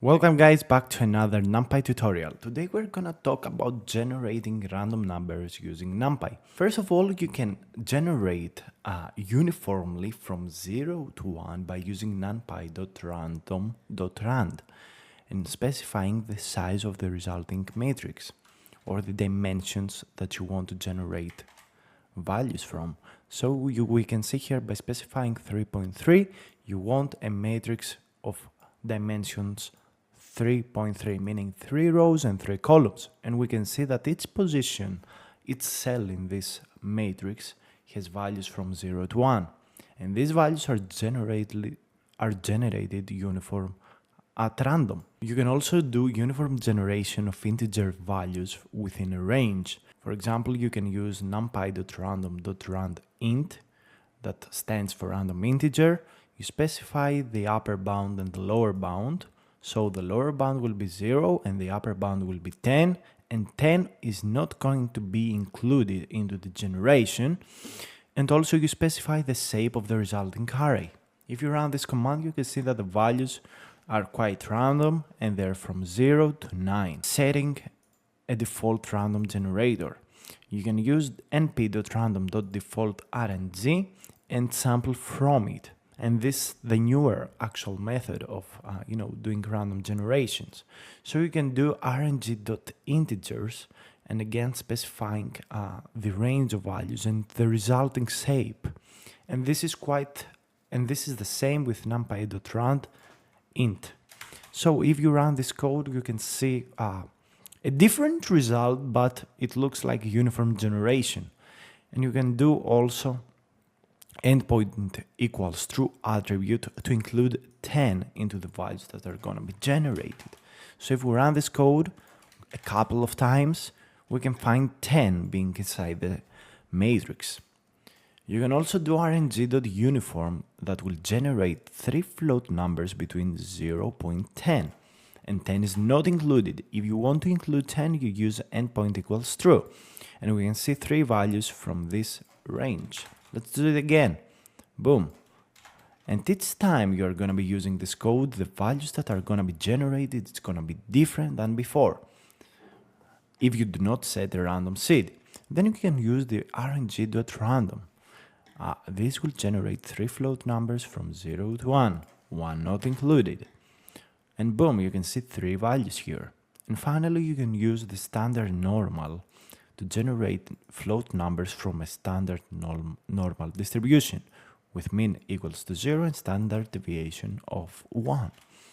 Welcome guys back to another NumPy tutorial. Today we're gonna talk about generating random numbers using NumPy. First of all, you can generate uniformly from 0 to 1 by using numpy.random.rand and specifying the size of the resulting matrix or the dimensions that you want to generate values from. So we can see here by specifying 3.3, you want a matrix of dimensions 3.3, meaning 3 rows and 3 columns. And we can see that each position, each cell in this matrix has values from 0 to 1. And these values are generated uniform at random. You can also do uniform generation of integer values within a range. For example, you can use numpy.random.randint, that stands for random integer. You specify the upper bound and the lower bound. So the lower bound will be 0 and the upper bound will be 10, and 10 is not going to be included into the generation. And also you specify the shape of the resulting array. If you run this command, you can see that the values are quite random and they're from 0 to 9. Setting a default random generator. You can use np.random.default_rng and sample from it. And this the newer actual method of doing random generations. So you can do rng.integers and again specifying the range of values and the resulting shape. And this is the same with numpy.randint. So if you run this code, you can see a different result, but it looks like uniform generation. And you can do also endpoint equals true attribute to include 10 into the values that are going to be generated. So if we run this code a couple of times, we can find 10 being inside the matrix. You can also do rng.uniform that will generate 3 float numbers between 0.10 and 10 is not included. If you want to include 10, you use endpoint equals true, and we can see 3 values from this range. Let's do it again. Boom. And each time you're going to be using this code, the values that are going to be generated, it's going to be different than before. If you do not set a random seed, then you can use the rng.random. This will generate 3 float numbers from 0 to 1, 1 not included. And boom, you can see 3 values here. And finally, you can use the standard normal to generate float numbers from a standard normal distribution with mean equals to 0 and standard deviation of 1.